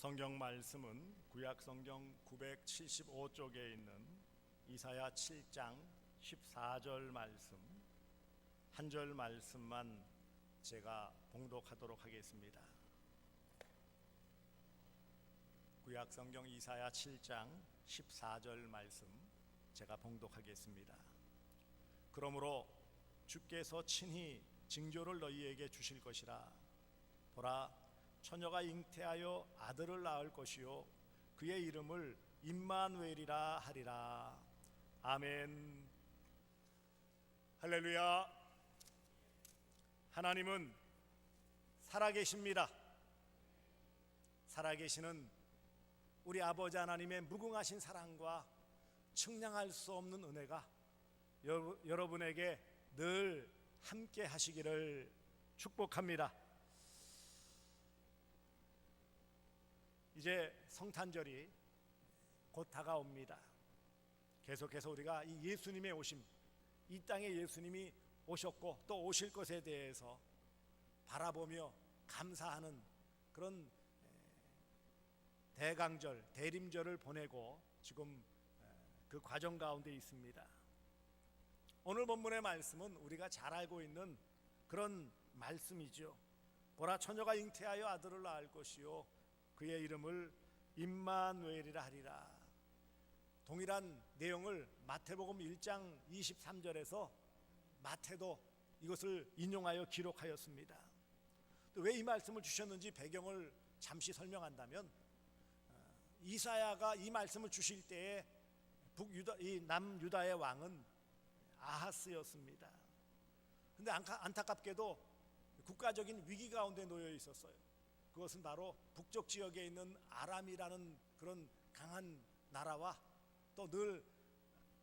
성경 말씀은 구약 성경 975쪽에 있는 이사야 7장 14절 말씀, 한 절 말씀만 제가 봉독하도록 하겠습니다. 구약 성경 이사야 7장 14절 말씀 제가 봉독하겠습니다. 그러므로 주께서 친히 징조를 너희에게 주실 것이라. 보라, 처녀가 잉태하여 아들을 낳을 것이요 그의 이름을 임마누엘이라 하리라. 아멘. 할렐루야. 하나님은 살아계십니다. 살아계시는 우리 아버지 하나님의 무궁하신 사랑과 측량할 수 없는 은혜가 여러분에게 늘 함께 하시기를 축복합니다. 이제 성탄절이 곧 다가옵니다. 계속해서 우리가 이 예수님의 오심, 이 땅에 예수님이 오셨고 또 오실 것에 대해서 바라보며 감사하는 그런 대강절, 대림절을 보내고 지금 그 과정 가운데 있습니다. 오늘 본문의 말씀은 우리가 잘 알고 있는 그런 말씀이죠. 보라, 처녀가 잉태하여 아들을 낳을 것이요 그의 이름을 임마누엘이라 하리라. 동일한 내용을 마태복음 1장 23절에서 마태도 이것을 인용하여 기록하였습니다. 또 왜 이 말씀을 주셨는지 배경을 잠시 설명한다면, 이사야가 이 말씀을 주실 때에 남유다의 왕은 아하스였습니다. 그런데 안타깝게도 국가적인 위기 가운데 놓여 있었어요. 그것은 바로 북쪽 지역에 있는 아람이라는 그런 강한 나라와 또 늘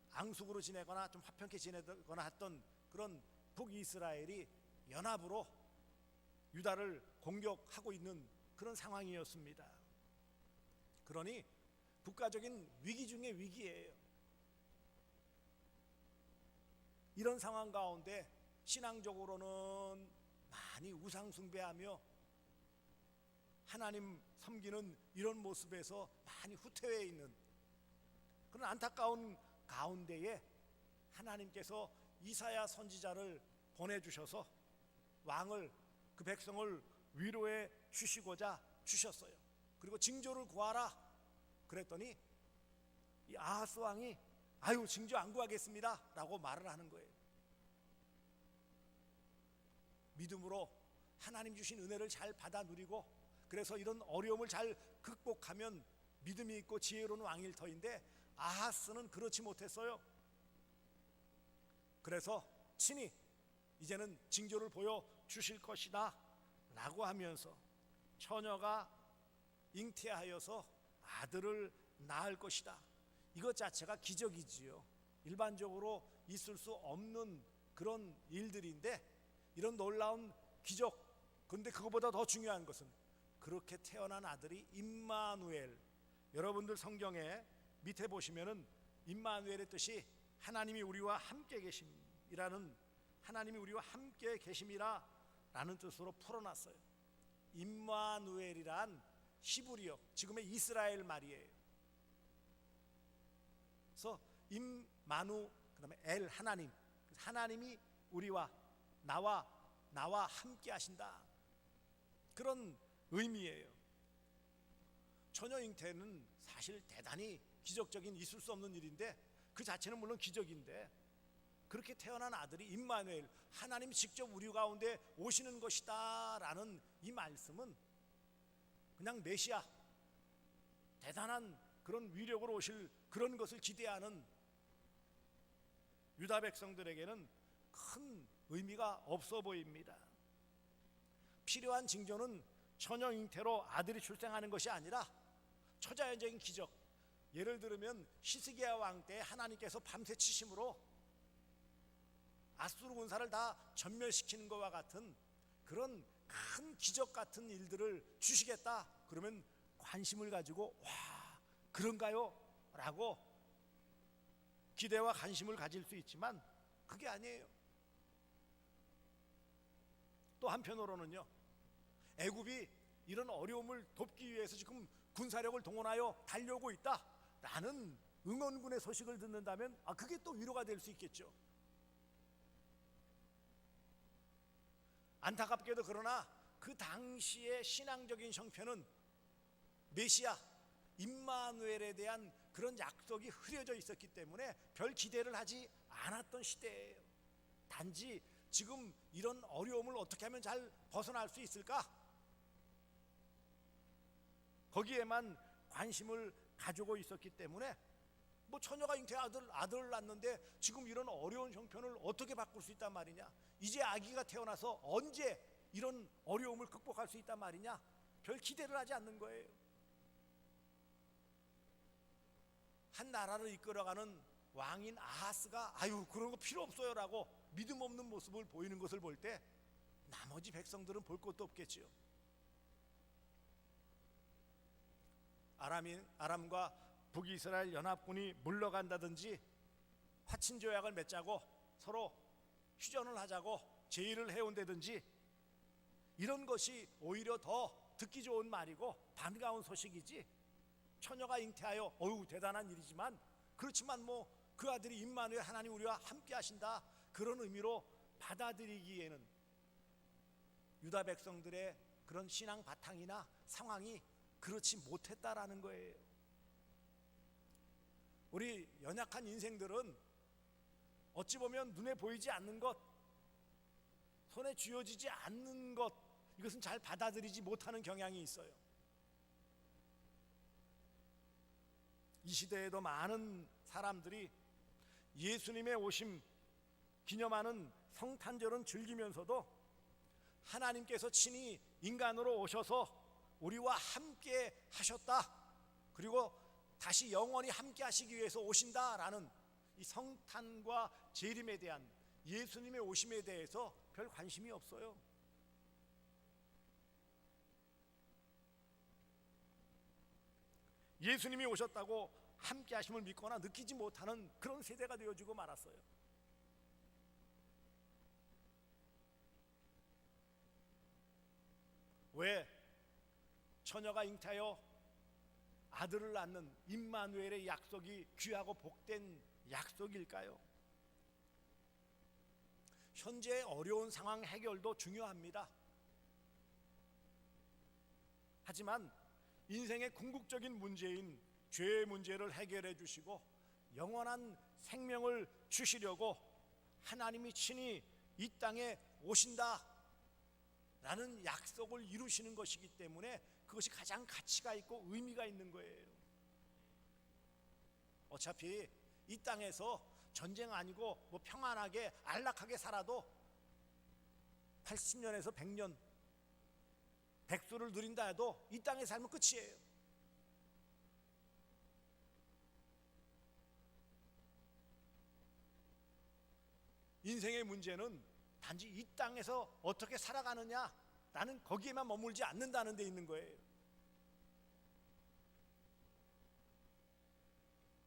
앙숙으로 지내거나 좀 화평케 지내거나 했던 그런 북이스라엘이 연합으로 유다를 공격하고 있는 그런 상황이었습니다. 그러니 국가적인 위기 중에 위기예요. 이런 상황 가운데 신앙적으로는 많이 우상 숭배하며 하나님 섬기는 이런 모습에서 많이 후퇴해 있는 그런 안타까운 가운데에 하나님께서 이사야 선지자를 보내주셔서 왕을, 그 백성을 위로해 주시고자 주셨어요. 그리고 징조를 구하라 그랬더니 이 아하스 왕이 아유, 징조 안 구하겠습니다 라고 말을 하는 거예요. 믿음으로 하나님 주신 은혜를 잘 받아 누리고, 그래서 이런 어려움을 잘 극복하면 믿음이 있고 지혜로운 왕일 터인데 아하스는 그렇지 못했어요. 그래서 친히 이제는 징조를 보여주실 것이다 라고 하면서 처녀가 잉태하여서 아들을 낳을 것이다, 이것 자체가 기적이지요. 일반적으로 있을 수 없는 그런 일들인데 이런 놀라운 기적, 그런데 그것보다 더 중요한 것은 그렇게 태어난 아들이 임마누엘. 여러분들 성경에 밑에 보시면은 임마누엘의 뜻이 하나님이 우리와 함께 계심이라는, 하나님이 우리와 함께 계심이라 라는 뜻으로 풀어놨어요. 임마누엘이란 히브리어, 지금의 이스라엘 말이에요. 그래서 임마누, 그 다음에 엘, 하나님, 하나님이 우리와 나와 함께 하신다, 그런 의미예요. 처녀 잉태는 사실 대단히 기적적인, 있을 수 없는 일인데 그 자체는 물론 기적인데, 그렇게 태어난 아들이 임마누엘, 하나님이 직접 우리 가운데 오시는 것이다 라는 이 말씀은 그냥 메시아, 대단한 그런 위력으로 오실 그런 것을 기대하는 유다 백성들에게는 큰 의미가 없어 보입니다. 필요한 징조는 처녀 잉태로 아들이 출생하는 것이 아니라 초자연적인 기적, 예를 들면 히스기야 왕 때 하나님께서 밤새 치심으로 아수르 군사를 다 전멸시키는 것과 같은 그런 큰 기적 같은 일들을 주시겠다 그러면 관심을 가지고 와, 그런가요? 라고 기대와 관심을 가질 수 있지만 그게 아니에요. 또 한편으로는요, 애굽이 이런 어려움을 돕기 위해서 지금 군사력을 동원하여 달려오고 있다라는 응원군의 소식을 듣는다면 그게 또 위로가 될 수 있겠죠. 안타깝게도 그러나 그 당시의 신앙적인 형편은 메시아 임마누엘에 대한 그런 약속이 흐려져 있었기 때문에 별 기대를 하지 않았던 시대예요. 단지 지금 이런 어려움을 어떻게 하면 잘 벗어날 수 있을까? 거기에만 관심을 가지고 있었기 때문에 처녀가 잉태해 아들을 낳는데 지금 이런 어려운 형편을 어떻게 바꿀 수 있단 말이냐? 이제 아기가 태어나서 언제 이런 어려움을 극복할 수 있단 말이냐? 별 기대를 하지 않는 거예요. 한 나라를 이끌어가는 왕인 아하스가 그런 거 필요 없어요 라고 믿음 없는 모습을 보이는 것을 볼 때 나머지 백성들은 볼 것도 없겠지요. 아람과 북이스라엘 연합군이 물러간다든지 화친 조약을 맺자고 서로 휴전을 하자고 제의를 해온다든지 이런 것이 오히려 더 듣기 좋은 말이고 반가운 소식이지, 처녀가 잉태하여 대단한 일이지만 그렇지만 그 아들이 임마누엘 하나님 우리와 함께 하신다 그런 의미로 받아들이기에는 유다 백성들의 그런 신앙 바탕이나 상황이 그렇지 못했다라는 거예요. 우리 연약한 인생들은 어찌 보면 눈에 보이지 않는 것, 손에 쥐어지지 않는 것, 이것은 잘 받아들이지 못하는 경향이 있어요. 이 시대에도 많은 사람들이 예수님의 오심 기념하는 성탄절은 즐기면서도 하나님께서 친히 인간으로 오셔서 우리와 함께 하셨다, 그리고 다시 영원히 함께 하시기 위해서 오신다라는 이 성탄과 재림에 대한, 예수님의 오심에 대해서 별 관심이 없어요. 예수님이 오셨다고 함께 하심을 믿거나 느끼지 못하는 그런 세대가 되어지고 말았어요. 왜 처녀가 잉태하여 아들을 낳는 임마누엘의 약속이 귀하고 복된 약속일까요? 현재 어려운 상황 해결도 중요합니다. 하지만 인생의 궁극적인 문제인 죄의 문제를 해결해 주시고 영원한 생명을 주시려고 하나님이 친히 이 땅에 오신다 라는 약속을 이루시는 것이기 때문에 그것이 가장 가치가 있고 의미가 있는 거예요. 어차피 이 땅에서 전쟁 아니고 평안하게 안락하게 살아도 80년에서 100년 백수를 누린다 해도 이 땅에 살면 끝이에요. 인생의 문제는 단지 이 땅에서 어떻게 살아가느냐, 나는 거기에만 머물지 않는다는 데 있는 거예요.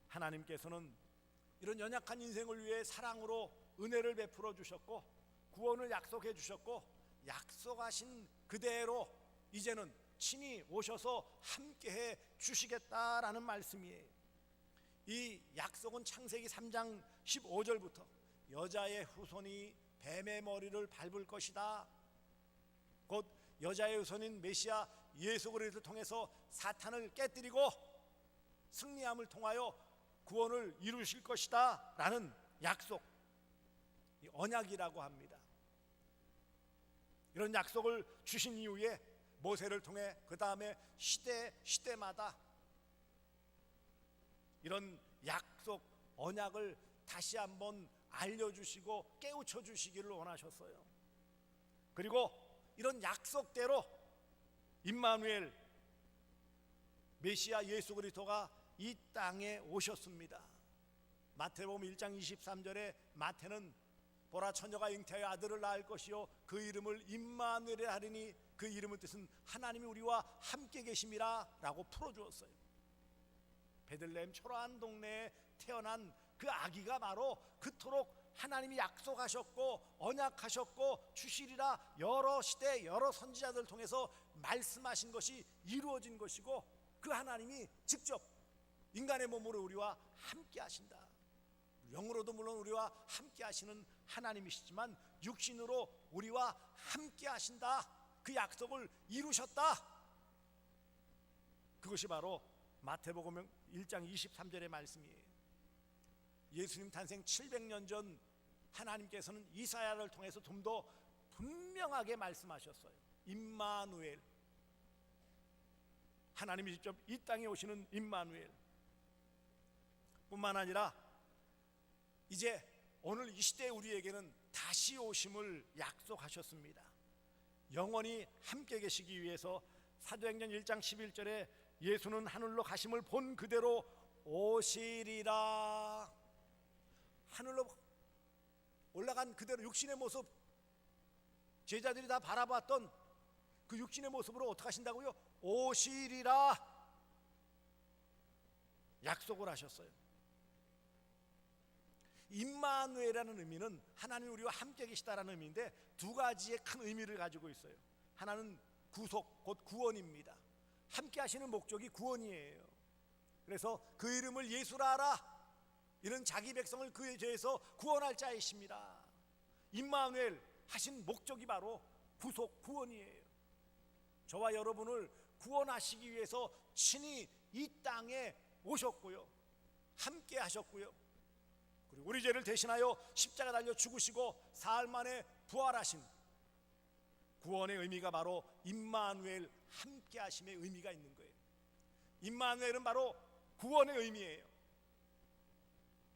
하나님께서는 이런 연약한 인생을 위해 사랑으로 은혜를 베풀어 주셨고 구원을 약속해 주셨고 약속하신 그대로 이제는 친히 오셔서 함께해 주시겠다라는 말씀이에요. 이 약속은 창세기 3장 15절부터 여자의 후손이 뱀의 머리를 밟을 것이다, 곧 여자의 후손인 메시아 예수 그리스도를 통해서 사탄을 깨뜨리고 승리함을 통하여 구원을 이루실 것이다 라는 약속, 이 언약이라고 합니다. 이런 약속을 주신 이후에 모세를 통해 그 다음에 시대마다 이런 약속 언약을 다시 한번 알려주시고 깨우쳐 주시기를 원하셨어요. 그리고 이런 약속대로 임마누엘 메시아 예수 그리스도가 이 땅에 오셨습니다. 마태복음 1장 23절에 마태는 보라 처녀가 잉태하여 아들을 낳을 것이요 그 이름을 임마누엘이라 하리니 그 이름의 뜻은 하나님이 우리와 함께 계심이라 라고 풀어주었어요. 베들레헴 초라한 동네에 태어난 그 아기가 바로 그토록 하나님이 약속하셨고 언약하셨고 주시리라 여러 시대 여러 선지자들을 통해서 말씀하신 것이 이루어진 것이고, 그 하나님이 직접 인간의 몸으로 우리와 함께 하신다. 영으로도 물론 우리와 함께 하시는 하나님이시지만 육신으로 우리와 함께 하신다. 그 약속을 이루셨다. 그것이 바로 마태복음 1장 23절의 말씀이에요. 예수님 탄생 700년 전 하나님께서는 이사야를 통해서 좀 더 분명하게 말씀하셨어요. 임마누엘, 하나님이 직접 이 땅에 오시는 임마누엘 뿐만 아니라 이제 오늘 이 시대에 우리에게는 다시 오심을 약속하셨습니다. 영원히 함께 계시기 위해서 사도행전 1장 11절에 예수는 하늘로 가심을 본 그대로 오시리라. 하늘로 올라간 그대로 육신의 모습, 제자들이 다 바라봤던 그 육신의 모습으로 어떻게 하신다고요? 오시리라 약속을 하셨어요. 임마누엘이라는 의미는 하나님 우리와 함께 계시다라는 의미인데 두 가지의 큰 의미를 가지고 있어요. 하나는 구속, 곧 구원입니다. 함께 하시는 목적이 구원이에요. 그래서 그 이름을 예수라 하라. 이는 자기 백성을 그의 죄에서 구원할 자이십니다. 임마누엘 하신 목적이 바로 구속, 구원이에요. 저와 여러분을 구원하시기 위해서 친히 이 땅에 오셨고요, 함께 하셨고요, 그리고 우리 죄를 대신하여 십자가 달려 죽으시고 사흘 만에 부활하신 구원의 의미가 바로 임마누엘, 함께 하심의 의미가 있는 거예요. 임마누엘은 바로 구원의 의미예요.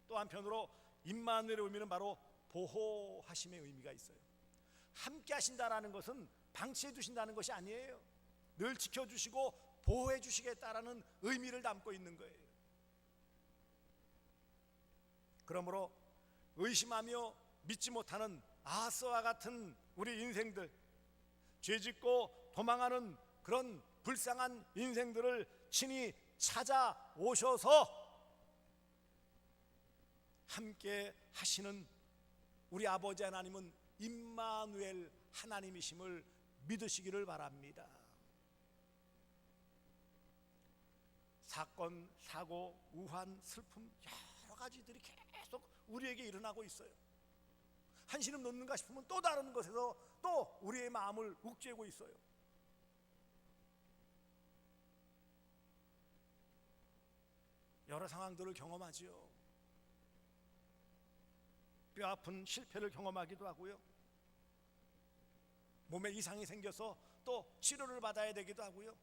또 한편으로 임마누엘의 의미는 바로 보호하심의 의미가 있어요. 함께 하신다라는 것은 방치해 두신다는 것이 아니에요. 늘 지켜주시고 보호해 주시겠다라는 의미를 담고 있는 거예요. 그러므로 의심하며 믿지 못하는 아하스와 같은 우리 인생들, 죄짓고 도망하는 그런 불쌍한 인생들을 친히 찾아오셔서 함께 하시는 우리 아버지 하나님은 임마누엘 하나님이심을 믿으시기를 바랍니다. 사건, 사고, 우환, 슬픔 여러 가지들이 계속 우리에게 일어나고 있어요. 한시름 놓는가 싶으면 또 다른 것에서 또 우리의 마음을 욱죄고 있어요. 여러 상황들을 경험하지요. 뼈 아픈 실패를 경험하기도 하고요, 몸에 이상이 생겨서 또 치료를 받아야 되기도 하고요,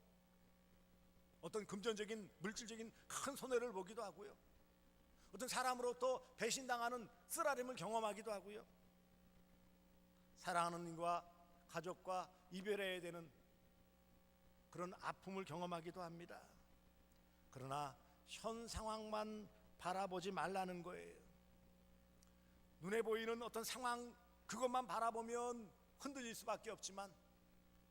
어떤 금전적인 물질적인 큰 손해를 보기도 하고요, 어떤 사람으로부터 배신당하는 쓰라림을 경험하기도 하고요, 사랑하는 이와 가족과 이별해야 되는 그런 아픔을 경험하기도 합니다. 그러나 현 상황만 바라보지 말라는 거예요. 눈에 보이는 어떤 상황, 그것만 바라보면 흔들릴 수밖에 없지만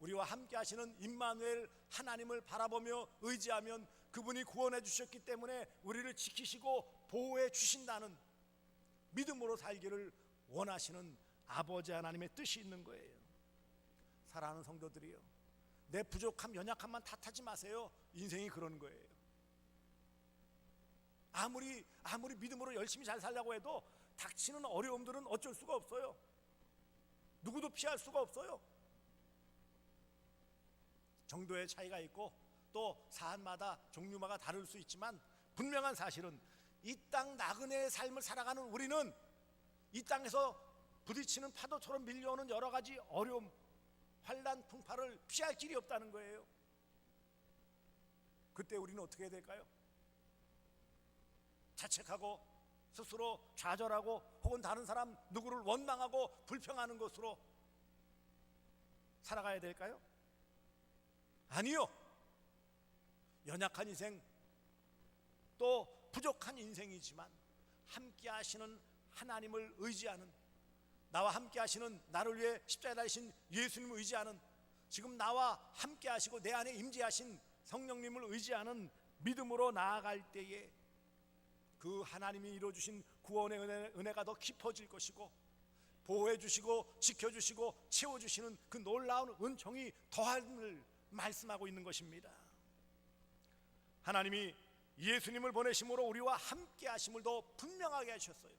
우리와 함께 하시는 임마누엘 하나님을 바라보며 의지하면 그분이 구원해 주셨기 때문에 우리를 지키시고 보호해 주신다는 믿음으로 살기를 원하시는 아버지 하나님의 뜻이 있는 거예요. 사랑하는 성도들이요, 내 부족함, 연약함만 탓하지 마세요. 인생이 그런 거예요. 아무리 믿음으로 열심히 잘 살려고 해도 닥치는 어려움들은 어쩔 수가 없어요. 누구도 피할 수가 없어요. 정도의 차이가 있고 또 사안마다 종류마다 다를 수 있지만 분명한 사실은 이 땅 나그네의 삶을 살아가는 우리는 이 땅에서 부딪히는 파도처럼 밀려오는 여러 가지 어려움, 환난, 풍파를 피할 길이 없다는 거예요. 그때 우리는 어떻게 해야 될까요? 자책하고 스스로 좌절하고 혹은 다른 사람 누구를 원망하고 불평하는 것으로 살아가야 될까요? 아니요. 연약한 인생, 또 부족한 인생이지만 함께 하시는 하나님을 의지하는, 나와 함께 하시는, 나를 위해 십자가에 달리신 예수님을 의지하는, 지금 나와 함께 하시고 내 안에 임재하신 성령님을 의지하는 믿음으로 나아갈 때에 그 하나님이 이루어주신 구원의 은혜가 더 깊어질 것이고 보호해 주시고 지켜주시고 채워주시는 그 놀라운 은총이 더함을 말씀하고 있는 것입니다. 하나님이 예수님을 보내심으로 우리와 함께 하심을 더 분명하게 하셨어요.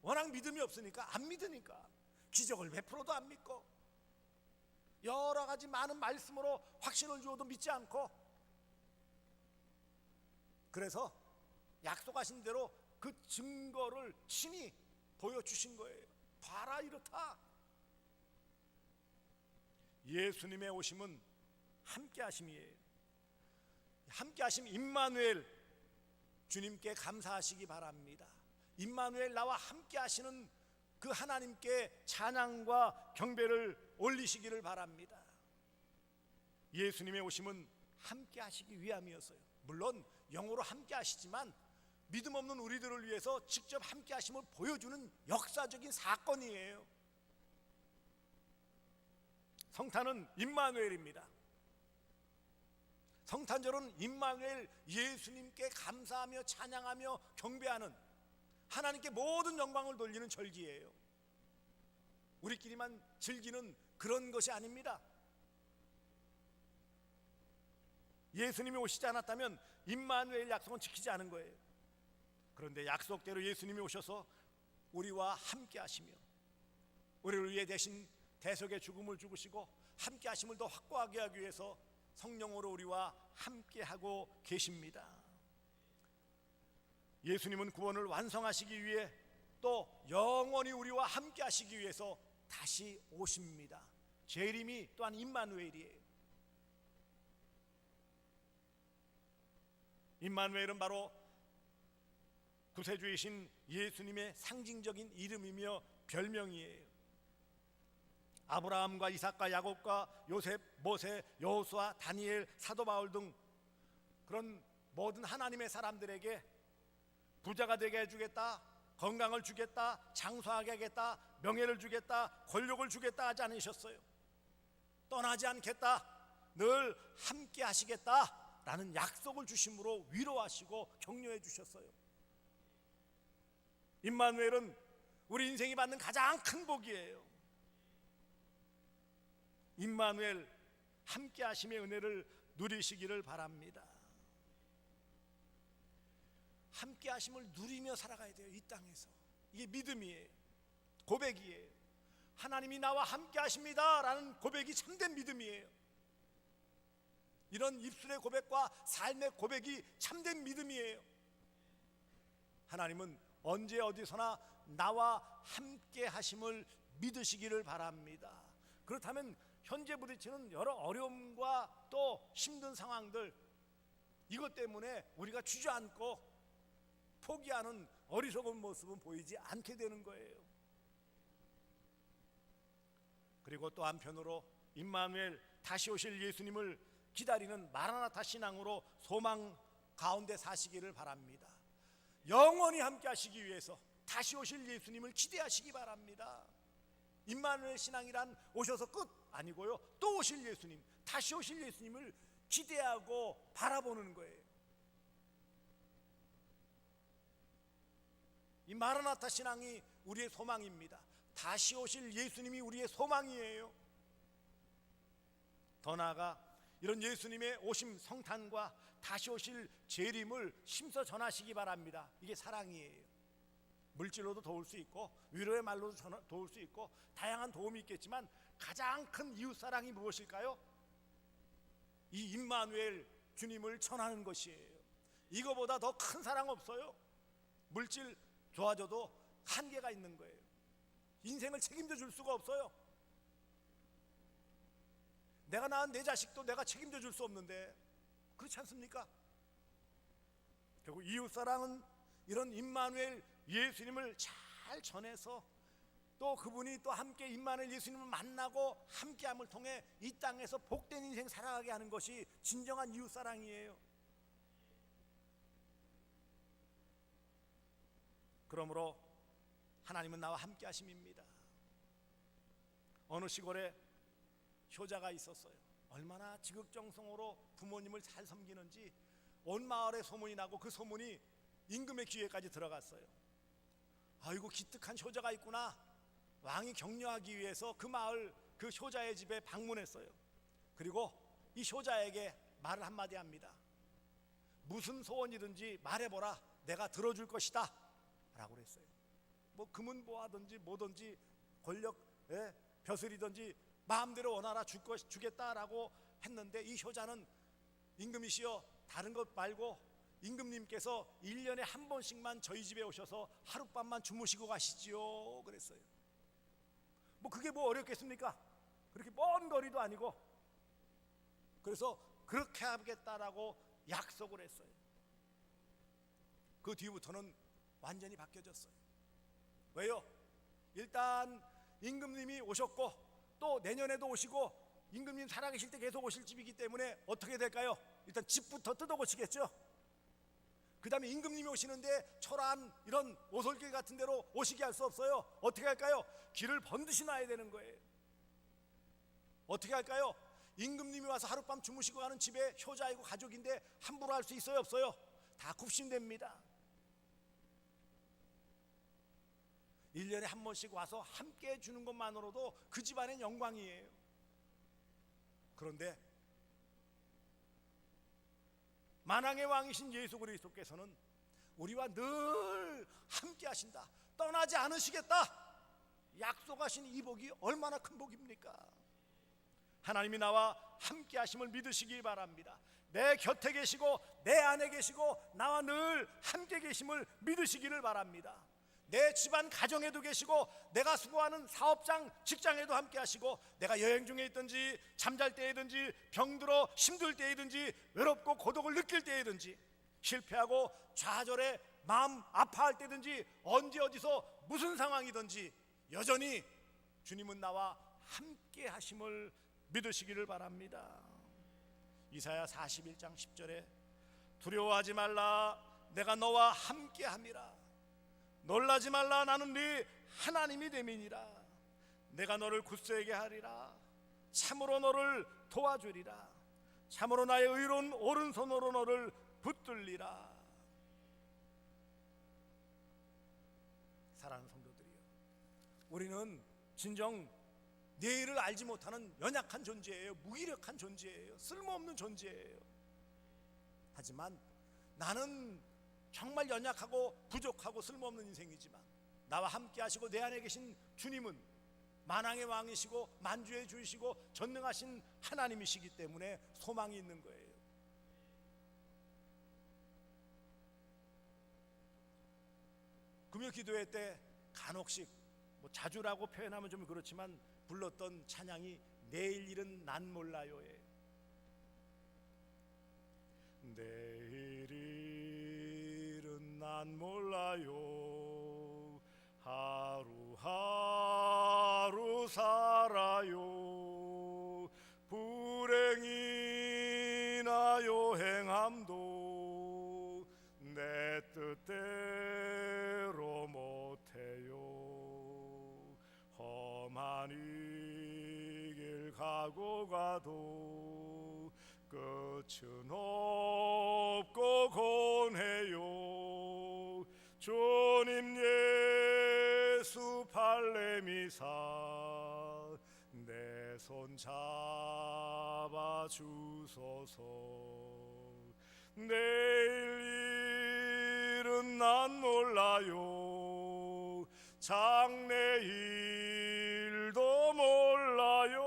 워낙 믿음이 없으니까, 안 믿으니까 기적을 베풀어도 안 믿고 여러 가지 많은 말씀으로 확신을 주어도 믿지 않고, 그래서 약속하신 대로 그 증거를 친히 보여주신 거예요. 봐라 이렇다. 예수님의 오심은 함께 하심이에요. 함께 하심 임마누엘, 주님께 감사하시기 바랍니다. 임마누엘, 나와 함께 하시는 그 하나님께 찬양과 경배를 올리시기를 바랍니다. 예수님의 오심은 함께 하시기 위함이었어요. 물론 영으로 함께 하시지만 믿음 없는 우리들을 위해서 직접 함께 하심을 보여주는 역사적인 사건이에요. 성탄은 임마누엘입니다. 성탄절은 임마누엘, 예수님께 감사하며 찬양하며 경배하는, 하나님께 모든 영광을 돌리는 절기예요. 우리끼리만 즐기는 그런 것이 아닙니다. 예수님이 오시지 않았다면 임마누엘 약속은 지키지 않은 거예요. 그런데 약속대로 예수님이 오셔서 우리와 함께 하시며 우리를 위해 대신 대속의 죽음을 죽으시고 함께 하심을 더 확고하게 하기 위해서 성령으로 우리와 함께 하고 계십니다. 예수님은 구원을 완성하시기 위해 또 영원히 우리와 함께 하시기 위해서 다시 오십니다. 재림이 또한 임마누엘이에요. 임마누엘은 바로 구세주이신 예수님의 상징적인 이름이며 별명이에요. 아브라함과 이삭과 야곱과 요셉, 모세, 여호수아, 다니엘, 사도 바울 등 그런 모든 하나님의 사람들에게 부자가 되게 해주겠다, 건강을 주겠다, 장수하게 하겠다, 명예를 주겠다, 권력을 주겠다 하지 않으셨어요. 떠나지 않겠다, 늘 함께 하시겠다 라는 약속을 주심으로 위로하시고 격려해 주셨어요. 임마누엘은 우리 인생이 받는 가장 큰 복이에요. 임마누엘, 함께 하심의 은혜를 누리시기를 바랍니다. 함께 하심을 누리며 살아가야 돼요. 이 땅에서. 이게 믿음이에요. 고백이에요. 하나님이 나와 함께 하십니다 라는 고백이 참된 믿음이에요. 이런 입술의 고백과 삶의 고백이 참된 믿음이에요. 하나님은 언제 어디서나 나와 함께 하심을 믿으시기를 바랍니다. 그렇다면 현재 부딪히는 여러 어려움과 또 힘든 상황들, 이것 때문에 우리가 주저앉고 포기하는 어리석은 모습은 보이지 않게 되는 거예요. 그리고 또 한편으로 임마누엘, 다시 오실 예수님을 기다리는 마라나타 신앙으로 소망 가운데 사시기를 바랍니다. 영원히 함께 하시기 위해서 다시 오실 예수님을 기대하시기 바랍니다. 임마누엘 신앙이란 오셔서 끝 아니고요, 또 오실 예수님, 다시 오실 예수님을 기대하고 바라보는 거예요. 이 마라나타 신앙이 우리의 소망입니다. 다시 오실 예수님이 우리의 소망이에요. 더 나아가 이런 예수님의 오심 성탄과 다시 오실 재림을 심서 전하시기 바랍니다. 이게 사랑이에요. 물질로도 도울 수 있고 위로의 말로도 도울 수 있고 다양한 도움이 있겠지만 가장 큰 이웃사랑이 무엇일까요? 이 임마누엘 주님을 전하는 것이에요. 이거보다 더 큰 사랑 없어요. 물질 좋아져도 한계가 있는 거예요. 인생을 책임져 줄 수가 없어요. 내가 낳은 내 자식도 내가 책임져 줄 수 없는데, 그렇지 않습니까? 결국 이웃사랑은 이런 임마누엘 예수님을 잘 전해서 또 그분이 또 함께 임마누엘 예수님을 만나고 함께함을 통해 이 땅에서 복된 인생 살아가게 하는 것이 진정한 이웃사랑이에요. 그러므로 하나님은 나와 함께 하심입니다. 어느 시골에 효자가 있었어요. 얼마나 지극정성으로 부모님을 잘 섬기는지 온 마을에 소문이 나고 그 소문이 임금의 귀에까지 들어갔어요. 아이고, 기특한 효자가 있구나. 왕이 격려하기 위해서 그 마을 그 효자의 집에 방문했어요. 그리고 이 효자에게 말을 한마디 합니다. 무슨 소원이든지 말해보라, 내가 들어줄 것이다 라고 그랬어요. 뭐 금은 보하든지 뭐든지 권력 벼슬이든지 마음대로 원하라, 주겠다라고 했는데, 이 효자는 임금이시여, 다른 것 말고 임금님께서 1년에 한 번씩만 저희 집에 오셔서 하룻밤만 주무시고 가시지요 그랬어요. 뭐 그게 뭐 어렵겠습니까? 그렇게 먼 거리도 아니고. 그래서 그렇게 하겠다라고 약속을 했어요. 그 뒤부터는 완전히 바뀌어졌어요. 왜요? 일단 임금님이 오셨고 또 내년에도 오시고 임금님 살아계실 때 계속 오실 집이기 때문에 어떻게 될까요? 일단 집부터 뜯어고치겠죠. 그 다음에 임금님이 오시는데 초라한 이런 오솔길 같은 데로 오시게 할 수 없어요. 어떻게 할까요? 길을 번듯이 놔야 되는 거예요. 어떻게 할까요? 임금님이 와서 하룻밤 주무시고 가는 집에 효자이고 가족인데 함부로 할 수 있어요, 없어요? 다 굽신됩니다. 1년에 한 번씩 와서 함께 해주는 것만으로도 그 집안의 영광이에요. 그런데 만왕의 왕이신 예수 그리스도께서는 우리와 늘 함께 하신다, 떠나지 않으시겠다 약속하신 이 복이 얼마나 큰 복입니까? 하나님이 나와 함께 하심을 믿으시기 바랍니다. 내 곁에 계시고 내 안에 계시고 나와 늘 함께 계심을 믿으시기를 바랍니다. 내 집안 가정에도 계시고 내가 수고하는 사업장 직장에도 함께 하시고, 내가 여행 중에 있든지 잠잘 때이든지 병들어 힘들 때이든지 외롭고 고독을 느낄 때이든지 실패하고 좌절해 마음 아파할 때든지 언제 어디서 무슨 상황이든지 여전히 주님은 나와 함께 하심을 믿으시기를 바랍니다. 이사야 41장 10절에 두려워하지 말라, 내가 너와 함께 함이라. 놀라지 말라, 나는 네 하나님이 됨이니라. 내가 너를 굳세게 하리라. 참으로 너를 도와주리라. 참으로 나의 의로운 오른손으로 너를 붙들리라. 사랑하는 성도들이여, 우리는 진정 내일을 알지 못하는 연약한 존재예요. 무기력한 존재예요. 쓸모없는 존재예요. 하지만 나는 정말 연약하고 부족하고 쓸모없는 인생이지만 나와 함께 하시고 내 안에 계신 주님은 만왕의 왕이시고 만주의 주이시고 전능하신 하나님이시기 때문에 소망이 있는 거예요. 금요 기도회 때 간혹씩 뭐 자주라고 표현하면 좀 그렇지만 불렀던 찬양이 내일 일은 난 몰라요예요. 내일 일은 난 몰라요. 하루하루 살아요. 불행이나 요행함도 내 뜻대로 못해요. 험한 이 길 가고 가도 끝은 없고 권해요. 주님 예수 발레미사 내 손 잡아 주소서. 내일 일은 난 몰라요. 장래일도 몰라요.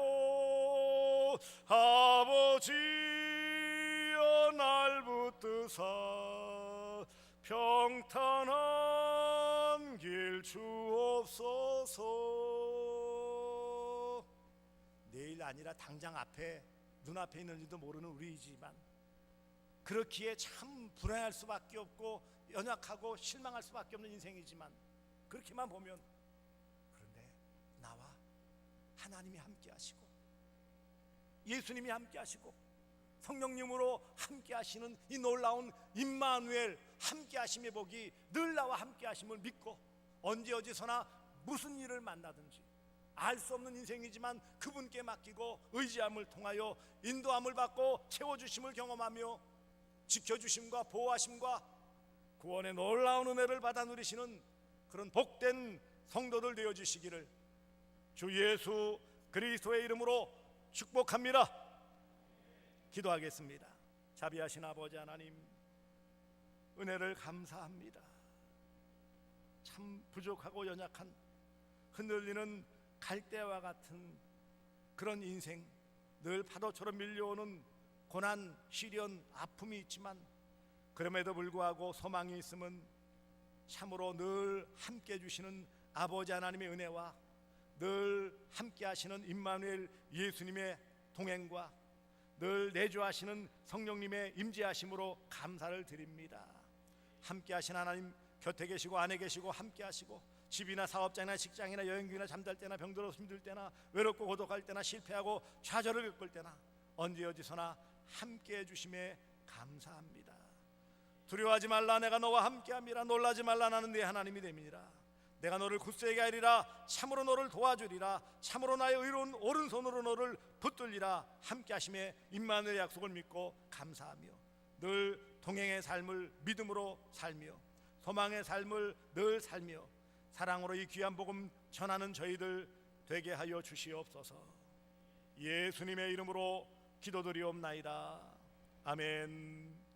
아버지여 날 붙드사 평탄한 길 주옵소서. 내일 아니라 당장 앞에 눈앞에 있는 일도 모르는 우리이지만 그렇기에 참 불안할 수밖에 없고 연약하고 실망할 수밖에 없는 인생이지만, 그렇게만 보면, 그런데 나와 하나님이 함께 하시고 예수님이 함께 하시고 성령님으로 함께 하시는 이 놀라운 임마누엘 함께 하심의 복이 늘 나와 함께 하심을 믿고 언제 어디서나 무슨 일을 만나든지 알 수 없는 인생이지만 그분께 맡기고 의지함을 통하여 인도함을 받고 채워주심을 경험하며 지켜주심과 보호하심과 구원의 놀라운 은혜를 받아 누리시는 그런 복된 성도들 되어주시기를 주 예수 그리스도의 이름으로 축복합니다. 기도하겠습니다. 자비하신 아버지 하나님, 은혜를 감사합니다. 참 부족하고 연약한, 흔들리는 갈대와 같은 그런 인생, 늘 파도처럼 밀려오는 고난, 시련, 아픔이 있지만 그럼에도 불구하고 소망이 있음은 참으로 늘 함께 해주시는 아버지 하나님의 은혜와 늘 함께 하시는 임마누엘 예수님의 동행과 늘 내주하시는 성령님의 임재하심으로 감사를 드립니다. 함께 하신 하나님 곁에 계시고 안에 계시고 함께 하시고 집이나 사업장이나 직장이나 여행기나 잠잘 때나 병들어 힘들 때나 외롭고 고독할 때나 실패하고 좌절을 겪을 때나 언제 어디서나 함께 해주심에 감사합니다. 두려워하지 말라, 내가 너와 함께함이라. 놀라지 말라, 나는 네 하나님이 됨이니라. 내가 너를 굳세게 하리라. 참으로 너를 도와주리라. 참으로 나의 의로운 오른손으로 너를 붙들리라. 함께 하심에 임마누엘 약속을 믿고 감사하며 늘 동행의 삶을 믿음으로 살며 소망의 삶을 늘 살며 사랑으로 이 귀한 복음 전하는 저희들 되게 하여 주시옵소서. 예수님의 이름으로 기도드리옵나이다. 아멘.